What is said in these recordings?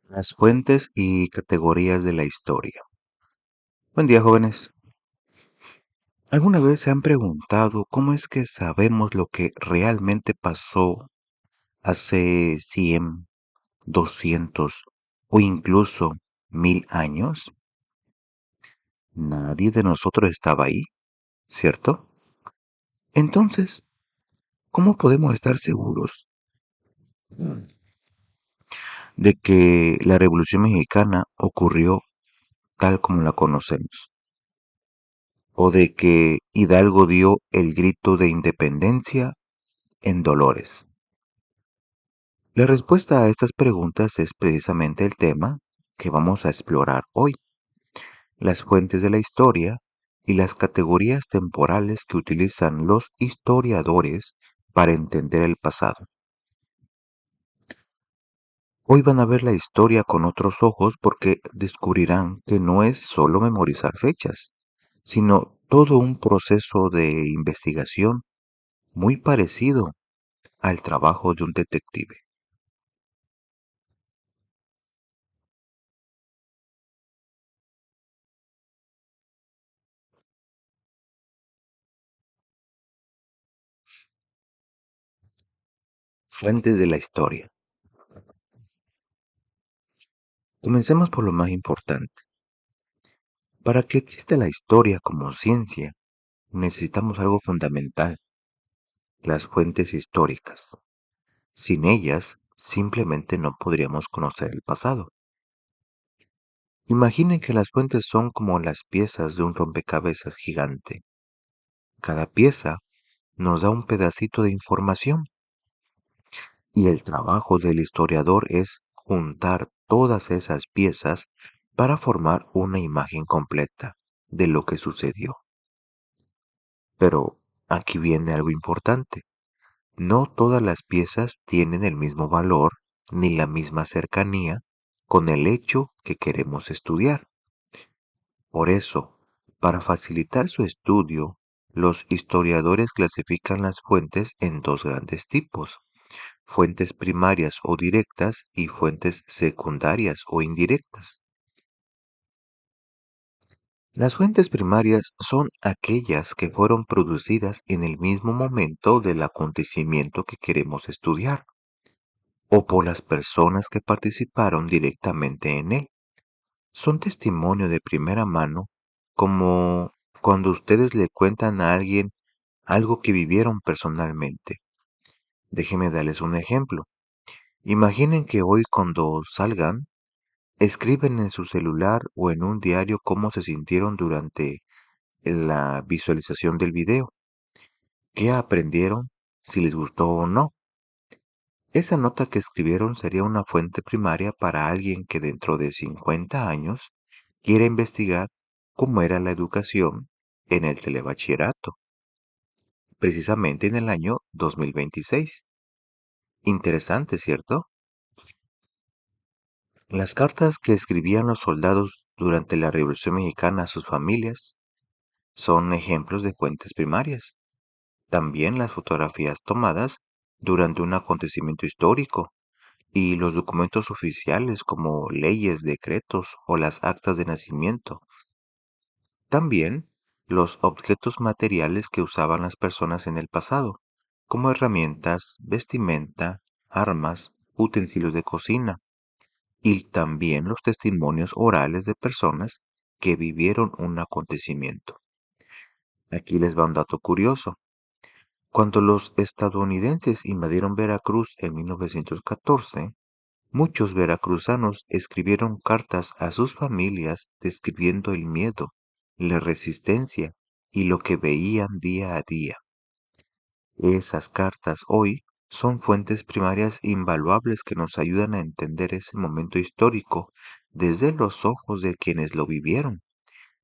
Las fuentes y categorías de la historia. Buen día, jóvenes. ¿Alguna vez se han preguntado cómo es que sabemos lo que realmente pasó hace 100, 200 o incluso 1000 años? Nadie de nosotros estaba ahí, ¿cierto? Entonces, ¿cómo podemos estar seguros de que la Revolución Mexicana ocurrió tal como la conocemos? ¿O de que Hidalgo dio el grito de independencia en Dolores? La respuesta a estas preguntas es precisamente el tema que vamos a explorar hoy, las fuentes de la historia y las categorías temporales que utilizan los historiadores para entender el pasado. Hoy van a ver la historia con otros ojos porque descubrirán que no es solo memorizar fechas, sino todo un proceso de investigación muy parecido al trabajo de un detective. Fuentes de la historia. Comencemos por lo más importante. Para que exista la historia como ciencia, necesitamos algo fundamental, las fuentes históricas. Sin ellas, simplemente no podríamos conocer el pasado. Imaginen que las fuentes son como las piezas de un rompecabezas gigante. Cada pieza nos da un pedacito de información y el trabajo del historiador es juntar todas esas piezas para formar una imagen completa de lo que sucedió. Pero aquí viene algo importante. No todas las piezas tienen el mismo valor ni la misma cercanía con el hecho que queremos estudiar. Por eso, para facilitar su estudio, los historiadores clasifican las fuentes en dos grandes tipos: fuentes primarias o directas y fuentes secundarias o indirectas. Las fuentes primarias son aquellas que fueron producidas en el mismo momento del acontecimiento que queremos estudiar, o por las personas que participaron directamente en él. Son testimonio de primera mano, como cuando ustedes le cuentan a alguien algo que vivieron personalmente. Déjenme darles un ejemplo. Imaginen que hoy cuando salgan, escriben en su celular o en un diario cómo se sintieron durante la visualización del video, qué aprendieron, si les gustó o no. Esa nota que escribieron sería una fuente primaria para alguien que dentro de 50 años quiera investigar cómo era la educación en el telebachillerato, precisamente en el año 2026. Interesante, ¿cierto? Las cartas que escribían los soldados durante la Revolución Mexicana a sus familias son ejemplos de fuentes primarias. También las fotografías tomadas durante un acontecimiento histórico y los documentos oficiales como leyes, decretos o las actas de nacimiento. También los objetos materiales que usaban las personas en el pasado, como herramientas, vestimenta, armas, utensilios de cocina, y también los testimonios orales de personas que vivieron un acontecimiento. Aquí les va un dato curioso. Cuando los estadounidenses invadieron Veracruz en 1914, muchos veracruzanos escribieron cartas a sus familias describiendo el miedo, la resistencia y lo que veían día a día. Esas cartas hoy son fuentes primarias invaluables que nos ayudan a entender ese momento histórico desde los ojos de quienes lo vivieron,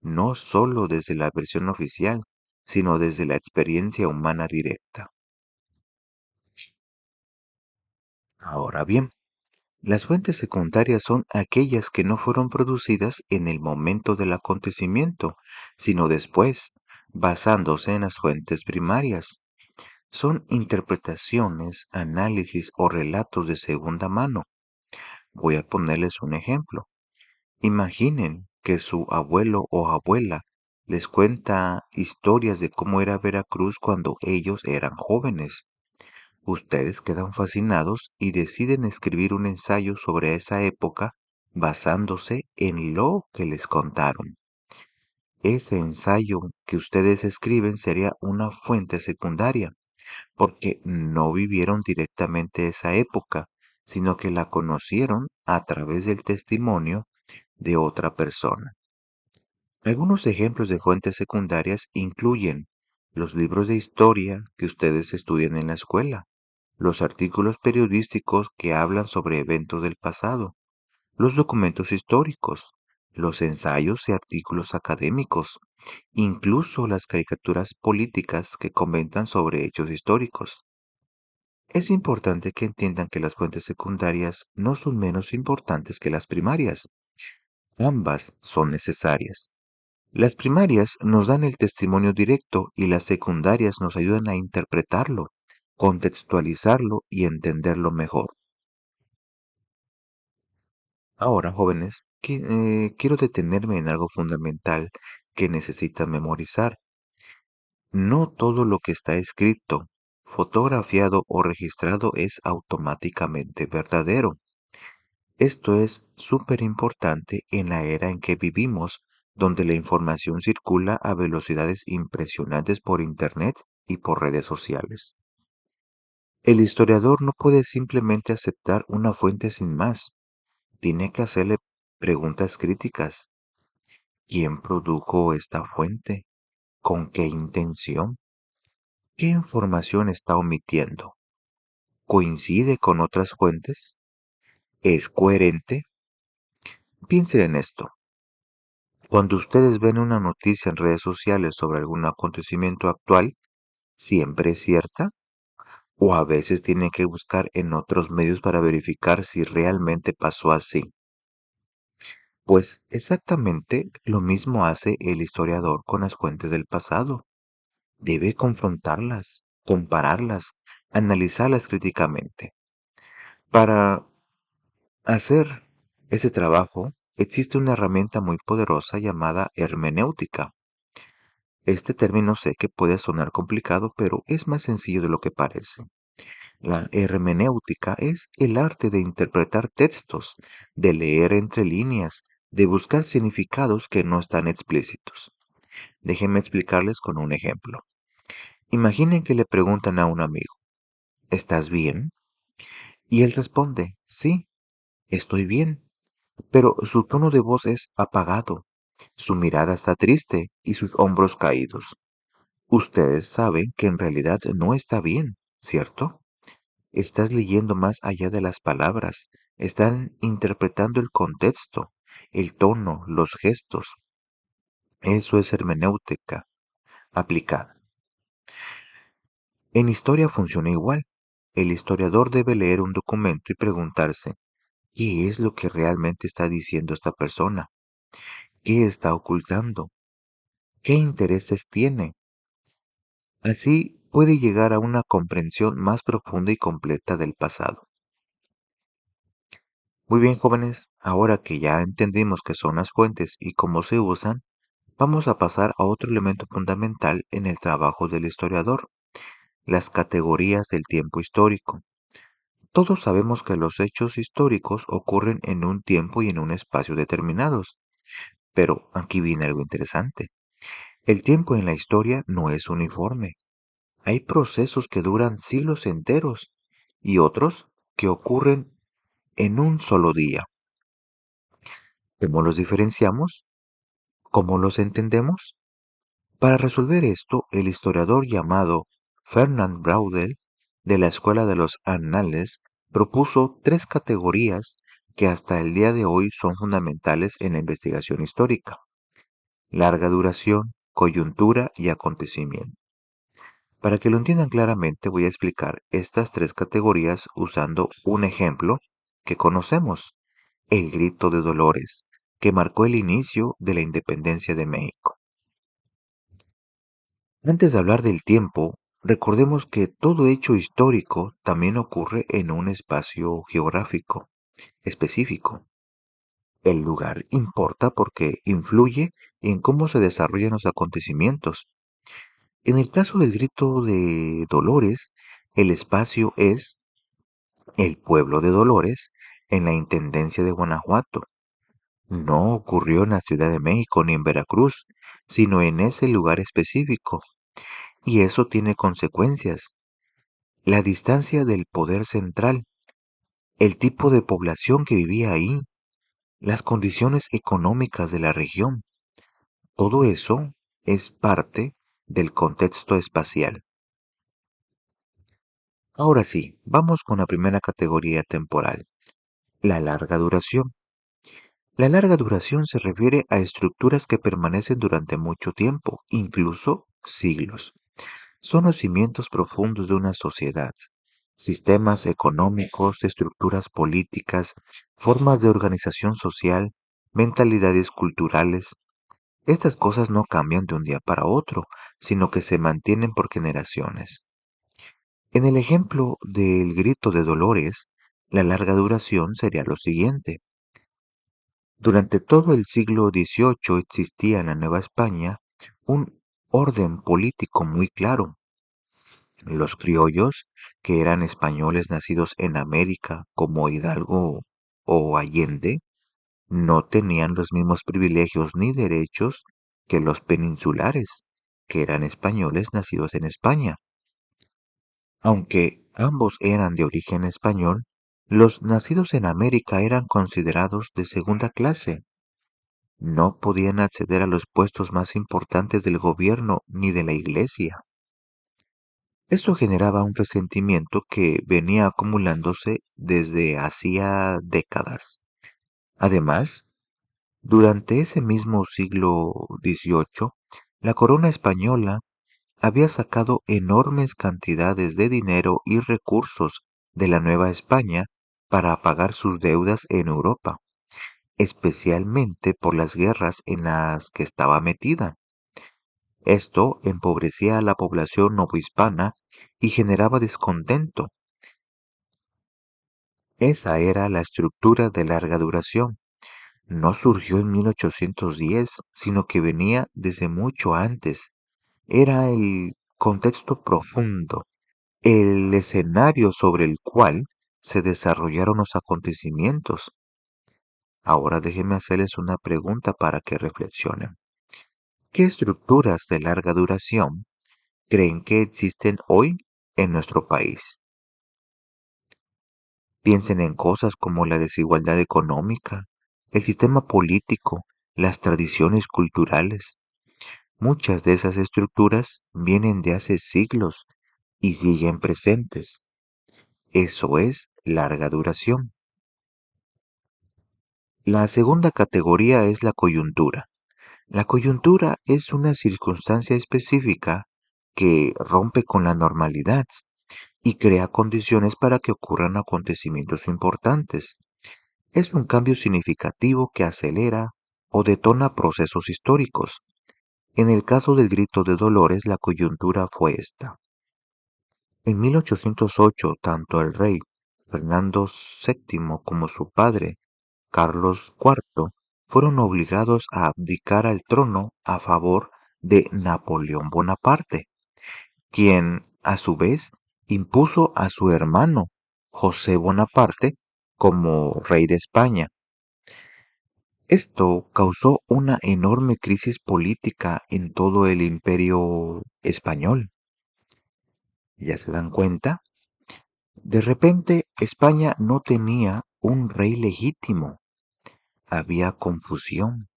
no solo desde la versión oficial, sino desde la experiencia humana directa. Ahora bien, las fuentes secundarias son aquellas que no fueron producidas en el momento del acontecimiento, sino después, basándose en las fuentes primarias. Son interpretaciones, análisis o relatos de segunda mano. Voy a ponerles un ejemplo. Imaginen que su abuelo o abuela les cuenta historias de cómo era Veracruz cuando ellos eran jóvenes. Ustedes quedan fascinados y deciden escribir un ensayo sobre esa época basándose en lo que les contaron. Ese ensayo que ustedes escriben sería una fuente secundaria, porque no vivieron directamente esa época, sino que la conocieron a través del testimonio de otra persona. Algunos ejemplos de fuentes secundarias incluyen los libros de historia que ustedes estudian en la escuela, los artículos periodísticos que hablan sobre eventos del pasado, los documentos históricos, los ensayos y artículos académicos, incluso las caricaturas políticas que comentan sobre hechos históricos. Es importante que entiendan que las fuentes secundarias no son menos importantes que las primarias. Ambas son necesarias. Las primarias nos dan el testimonio directo y las secundarias nos ayudan a interpretarlo, contextualizarlo y entenderlo mejor. Ahora, jóvenes, quiero detenerme en algo fundamental que necesitan memorizar. No todo lo que está escrito, fotografiado o registrado es automáticamente verdadero. Esto es súper importante en la era en que vivimos, donde la información circula a velocidades impresionantes por Internet y por redes sociales. El historiador no puede simplemente aceptar una fuente sin más. Tiene que hacerle preguntas críticas. ¿Quién produjo esta fuente? ¿Con qué intención? ¿Qué información está omitiendo? ¿Coincide con otras fuentes? ¿Es coherente? Piensen en esto. Cuando ustedes ven una noticia en redes sociales sobre algún acontecimiento actual, ¿siempre es cierta? ¿O a veces tienen que buscar en otros medios para verificar si realmente pasó así? Pues exactamente lo mismo hace el historiador con las fuentes del pasado. Debe confrontarlas, compararlas, analizarlas críticamente. Para hacer ese trabajo, existe una herramienta muy poderosa llamada hermenéutica. Este término sé que puede sonar complicado, pero es más sencillo de lo que parece. La hermenéutica es el arte de interpretar textos, de leer entre líneas, de buscar significados que no están explícitos. Déjenme explicarles con un ejemplo. Imaginen que le preguntan a un amigo, ¿estás bien? Y él responde, sí, estoy bien, pero su tono de voz es apagado, su mirada está triste y sus hombros caídos. Ustedes saben que en realidad no está bien, ¿cierto? Estás leyendo más allá de las palabras, están interpretando el contexto, el tono, los gestos. Eso es hermenéutica aplicada. En historia funciona igual. El historiador debe leer un documento y preguntarse, ¿qué es lo que realmente está diciendo esta persona? ¿Qué está ocultando? ¿Qué intereses tiene? Así puede llegar a una comprensión más profunda y completa del pasado. Muy bien, jóvenes, ahora que ya entendimos qué son las fuentes y cómo se usan, vamos a pasar a otro elemento fundamental en el trabajo del historiador, las categorías del tiempo histórico. Todos sabemos que los hechos históricos ocurren en un tiempo y en un espacio determinados, pero aquí viene algo interesante. El tiempo en la historia no es uniforme. Hay procesos que duran siglos enteros y otros que ocurren en un solo día. ¿Cómo los diferenciamos? ¿Cómo los entendemos? Para resolver esto, el historiador llamado Fernand Braudel, de la Escuela de los Annales, propuso tres categorías que hasta el día de hoy son fundamentales en la investigación histórica: larga duración, coyuntura y acontecimiento. Para que lo entiendan claramente, voy a explicar estas tres categorías usando un ejemplo que conocemos: el Grito de Dolores, que marcó el inicio de la independencia de México. Antes de hablar del tiempo, recordemos que todo hecho histórico también ocurre en un espacio geográfico. específico. El lugar importa porque influye en cómo se desarrollan los acontecimientos. En el caso del grito de Dolores, el espacio es el pueblo de Dolores en la Intendencia de Guanajuato. No ocurrió en la Ciudad de México ni en Veracruz, sino en ese lugar específico. Y eso tiene consecuencias. La distancia del poder central, el tipo de población que vivía ahí, las condiciones económicas de la región, todo eso es parte del contexto espacial. Ahora sí, vamos con la primera categoría temporal, la larga duración. La larga duración se refiere a estructuras que permanecen durante mucho tiempo, incluso siglos. Son los cimientos profundos de una sociedad, sistemas económicos, estructuras políticas, formas de organización social, mentalidades culturales. Estas cosas no cambian de un día para otro, sino que se mantienen por generaciones. En el ejemplo del grito de Dolores, la larga duración sería lo siguiente. Durante todo el siglo XVIII existía en la Nueva España un orden político muy claro. Los criollos, que eran españoles nacidos en América como Hidalgo o Allende, no tenían los mismos privilegios ni derechos que los peninsulares, que eran españoles nacidos en España. Aunque ambos eran de origen español, los nacidos en América eran considerados de segunda clase. No podían acceder a los puestos más importantes del gobierno ni de la iglesia. Esto generaba un resentimiento que venía acumulándose desde hacía décadas. Además, durante ese mismo siglo XVIII, la corona española había sacado enormes cantidades de dinero y recursos de la Nueva España para pagar sus deudas en Europa, especialmente por las guerras en las que estaba metida. Esto empobrecía a la población novohispana y generaba descontento. Esa era la estructura de larga duración. No surgió en 1810, sino que venía desde mucho antes. Era el contexto profundo, el escenario sobre el cual se desarrollaron los acontecimientos. Ahora déjenme hacerles una pregunta para que reflexionen. ¿Qué estructuras de larga duración creen que existen hoy en nuestro país? Piensen en cosas como la desigualdad económica, el sistema político, las tradiciones culturales. Muchas de esas estructuras vienen de hace siglos y siguen presentes. Eso es larga duración. La segunda categoría es la coyuntura. La coyuntura es una circunstancia específica que rompe con la normalidad y crea condiciones para que ocurran acontecimientos importantes. Es un cambio significativo que acelera o detona procesos históricos. En el caso del Grito de Dolores, la coyuntura fue esta. En 1808, tanto el rey Fernando VII como su padre, Carlos IV, fueron obligados a abdicar al trono a favor de Napoleón Bonaparte, quien, a su vez, impuso a su hermano, José Bonaparte, como rey de España. Esto causó una enorme crisis política en todo el imperio español. ¿Ya se dan cuenta? De repente, España no tenía un rey legítimo. Había confusión,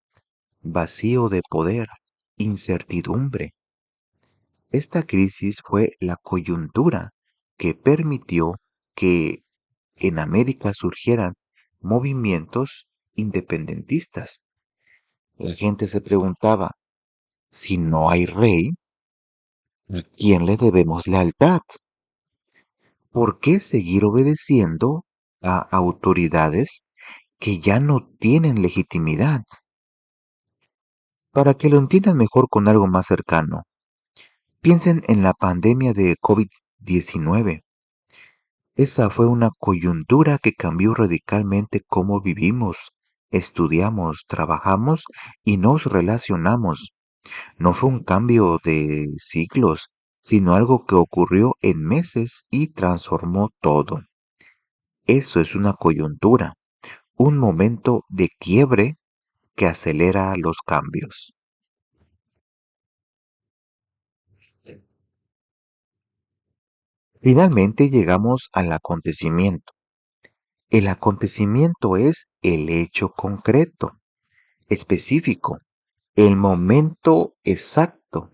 vacío de poder, incertidumbre. Esta crisis fue la coyuntura que permitió que en América surgieran movimientos independentistas. La gente se preguntaba, si no hay rey, ¿a quién le debemos lealtad? ¿Por qué seguir obedeciendo a autoridades que ya no tienen legitimidad? Para que lo entiendan mejor con algo más cercano, piensen en la pandemia de COVID-19. Esa fue una coyuntura que cambió radicalmente cómo vivimos, estudiamos, trabajamos y nos relacionamos. No fue un cambio de siglos, sino algo que ocurrió en meses y transformó todo. Eso es una coyuntura, un momento de quiebre que acelera los cambios. Finalmente llegamos al acontecimiento. El acontecimiento es el hecho concreto, específico, el momento exacto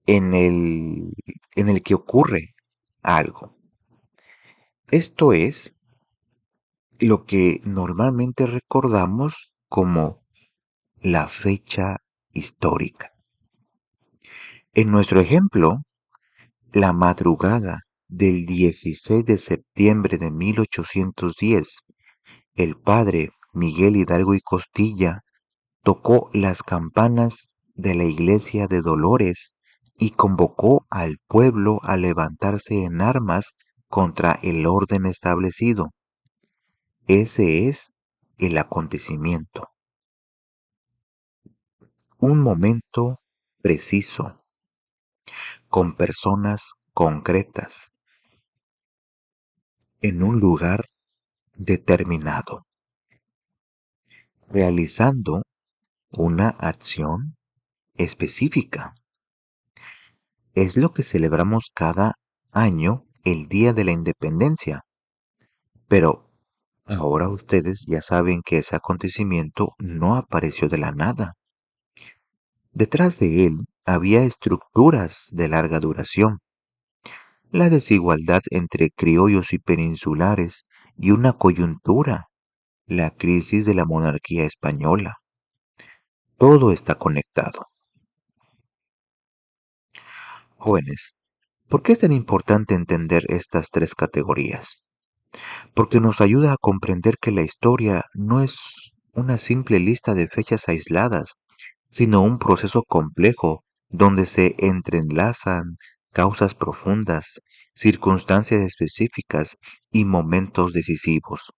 en en el que ocurre algo. Esto es lo que normalmente recordamos como la fecha histórica. En nuestro ejemplo, la madrugada del 16 de septiembre de 1810, el padre Miguel Hidalgo y Costilla tocó las campanas de la iglesia de Dolores y convocó al pueblo a levantarse en armas contra el orden establecido. Ese es el acontecimiento, un momento preciso, con personas concretas, en un lugar determinado, realizando una acción específica. Es lo que celebramos cada año el Día de la Independencia. Pero ahora ustedes ya saben que ese acontecimiento no apareció de la nada. Detrás de él había estructuras de larga duración, la desigualdad entre criollos y peninsulares y una coyuntura, la crisis de la monarquía española. Todo está conectado. Jóvenes, ¿por qué es tan importante entender estas tres categorías? Porque nos ayuda a comprender que la historia no es una simple lista de fechas aisladas, sino un proceso complejo donde se entrelazan causas profundas, circunstancias específicas y momentos decisivos.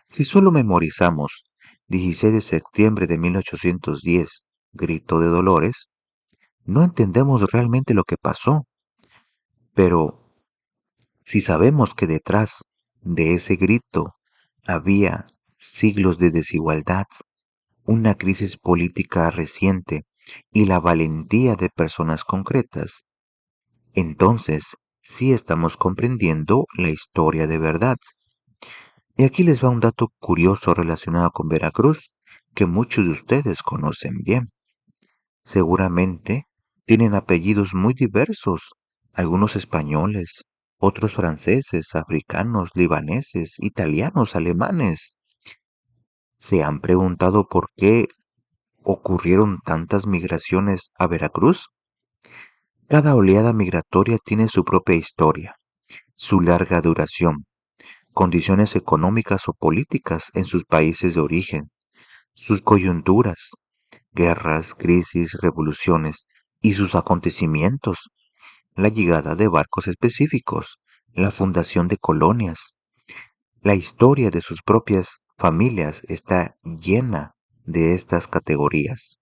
Si solo memorizamos 16 de septiembre de 1810, Grito de Dolores, no entendemos realmente lo que pasó, pero si sabemos que detrás de ese grito había siglos de desigualdad, una crisis política reciente y la valentía de personas concretas, entonces sí estamos comprendiendo la historia de verdad. Y aquí les va un dato curioso relacionado con Veracruz que muchos de ustedes conocen bien. Seguramente tienen apellidos muy diversos, algunos españoles, otros franceses, africanos, libaneses, italianos, alemanes. ¿Se han preguntado por qué ocurrieron tantas migraciones a Veracruz? Cada oleada migratoria tiene su propia historia, su larga duración, condiciones económicas o políticas en sus países de origen, sus coyunturas, guerras, crisis, revoluciones y sus acontecimientos, la llegada de barcos específicos, la fundación de colonias. La historia de sus propias familias está llena de estas categorías.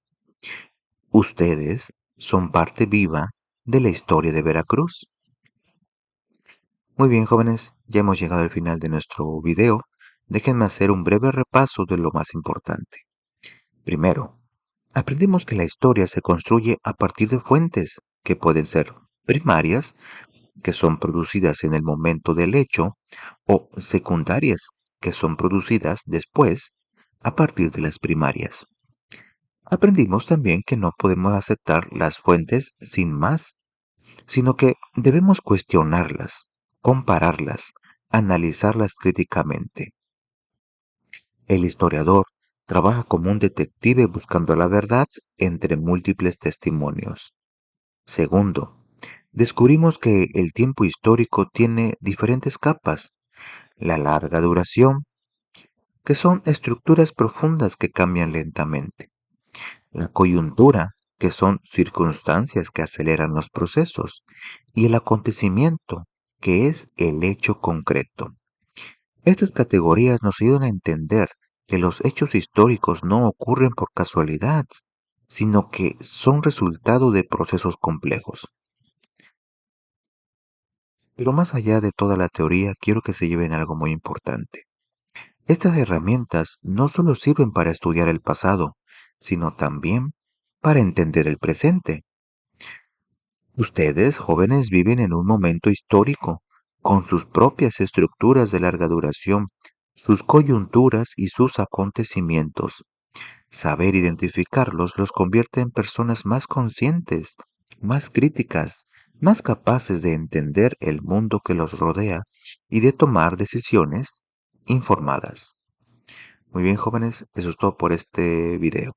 Ustedes son parte viva de la historia de Veracruz. Muy bien, jóvenes, ya hemos llegado al final de nuestro video. Déjenme hacer un breve repaso de lo más importante. Primero, aprendimos que la historia se construye a partir de fuentes que pueden ser primarias, que son producidas en el momento del hecho, o secundarias, que son producidas después a partir de las primarias. Aprendimos también que no podemos aceptar las fuentes sin más, sino que debemos cuestionarlas, compararlas, analizarlas críticamente. El historiador trabaja como un detective buscando la verdad entre múltiples testimonios. Segundo, descubrimos que el tiempo histórico tiene diferentes capas. La larga duración, que son estructuras profundas que cambian lentamente. La coyuntura, que son circunstancias que aceleran los procesos. Y el acontecimiento, que es el hecho concreto. Estas categorías nos ayudan a entender que los hechos históricos no ocurren por casualidad, sino que son resultado de procesos complejos. Pero más allá de toda la teoría, quiero que se lleven algo muy importante. Estas herramientas no solo sirven para estudiar el pasado, sino también para entender el presente. Ustedes, jóvenes, viven en un momento histórico, con sus propias estructuras de larga duración, sus coyunturas y sus acontecimientos. Saber identificarlos los convierte en personas más conscientes, más críticas, más capaces de entender el mundo que los rodea y de tomar decisiones informadas. Muy bien, jóvenes, eso es todo por este video.